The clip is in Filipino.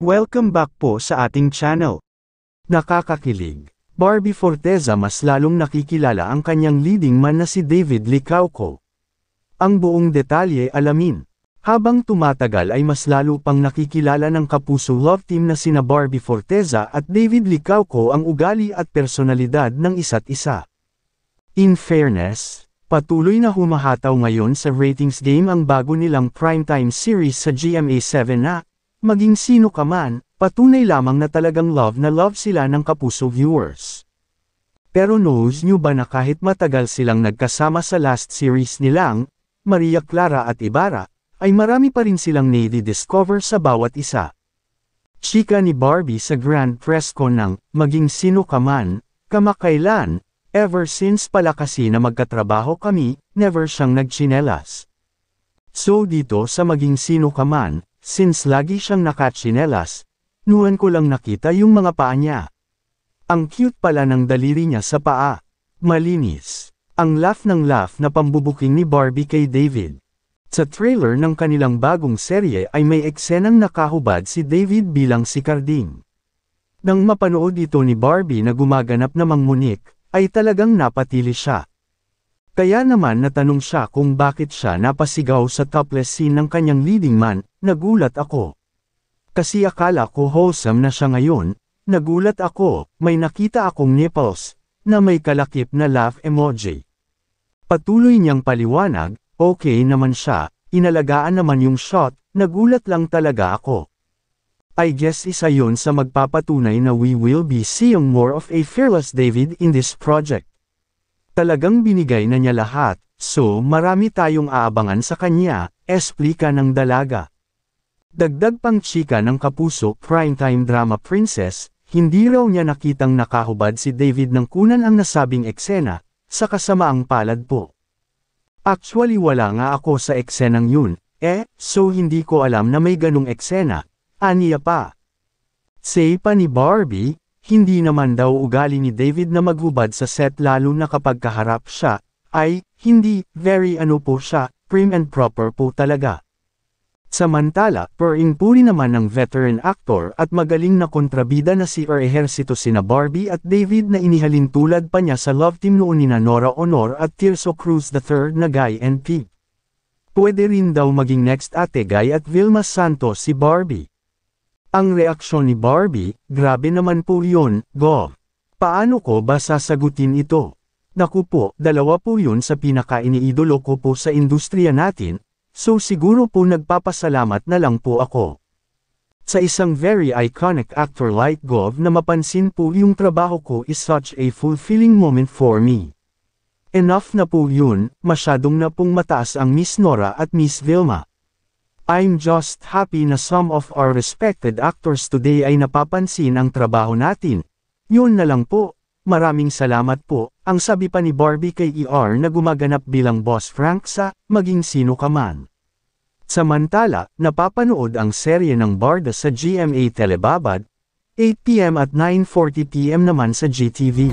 Welcome back po sa ating channel. Nakakakilig. Barbie Forteza mas lalong nakikilala ang kanyang leading man na si David Licauco. Ang buong detalye alamin. Habang tumatagal ay mas lalo pang nakikilala ng kapuso love team na sina Barbie Forteza at David Licauco ang ugali at personalidad ng isa't isa. In fairness, patuloy na humahataw ngayon sa ratings game ang bago nilang primetime series sa GMA7 na, Maging Sino Ka Man, patunay lamang na talagang love na love sila ng kapuso viewers. Pero knows nyo ba na kahit matagal silang nagkasama sa last series nilang, Maria Clara at Ibarra, ay marami pa rin silang nadi-discover sa bawat isa. Chika ni Barbie sa grand press con ng Maging Sino Ka Man, kamakailan, ever since pala kasi na magkatrabaho kami, never siyang nagtsinelas. So dito sa Maging Sino Ka Man, since lagi siyang nakatsinelas, nuwan ko lang nakita yung mga paa niya. Ang cute pala ng daliri niya sa paa. Malinis. Ang laugh ng laugh na pambubuking ni Barbie kay David. Sa trailer ng kanilang bagong serye ay may eksenang nakahubad si David bilang si Carding. Nang mapanood ito ni Barbie na gumaganap na mangmunik, ay talagang napatili siya. Kaya naman natanong siya kung bakit siya napasigaw sa topless scene ng kanyang leading man, nagulat ako. Kasi akala ko wholesome na siya ngayon, nagulat ako, may nakita akong nipples, na may kalakip na laugh emoji. Patuloy niyang paliwanag, okay naman siya, inalagaan naman yung shot, nagulat lang talaga ako. I guess isa yun sa magpapatunay na we will be seeing more of a fearless David in this project. Talagang binigay na niya lahat, so marami tayong aabangan sa kanya, esplika ng dalaga. Dagdag pang chika ng kapuso primetime drama princess, hindi raw niya nakitang nakahubad si David nang kunan ang nasabing eksena, sa kasamaang palad po. Actually wala nga ako sa eksenang yun, so hindi ko alam na may ganung eksena, aniya pa. Say pa ni Barbie, hindi naman daw ugali ni David na maghubad sa set lalo na kapag kaharap siya, ay, hindi, very po siya, prim and proper po talaga. Samantala, puri naman ng veteran actor at magaling na kontrabida na si Ejercito sina Barbie at David na inihalin tulad pa niya sa love team noon nina Nora Honor at Tirso Cruz III na Guy and Pete. Pwede rin daw maging next Ate Guy at Vilma Santos si Barbie. Ang reaksyon ni Barbie, grabe naman po yun, Gov. Paano ko ba sasagutin ito? Naku po, dalawa po yun sa pinaka-iniidolo ko po sa industriya natin, so siguro po nagpapasalamat na lang po ako. Sa isang very iconic actor like Gov na mapansin po yung trabaho ko is such a fulfilling moment for me. Enough na po yun, masyadong na pong mataas ang Miss Nora at Miss Vilma. I'm just happy na some of our respected actors today ay napapansin ang trabaho natin. Yun na lang po, maraming salamat po, ang sabi pa ni Barbie kay ER na gumaganap bilang Boss Frank sa Maging Sino Ka Man. Samantala, napapanood ang serye ng Barda sa GMA Telebabad, 8 PM at 9:40 PM naman sa GTV.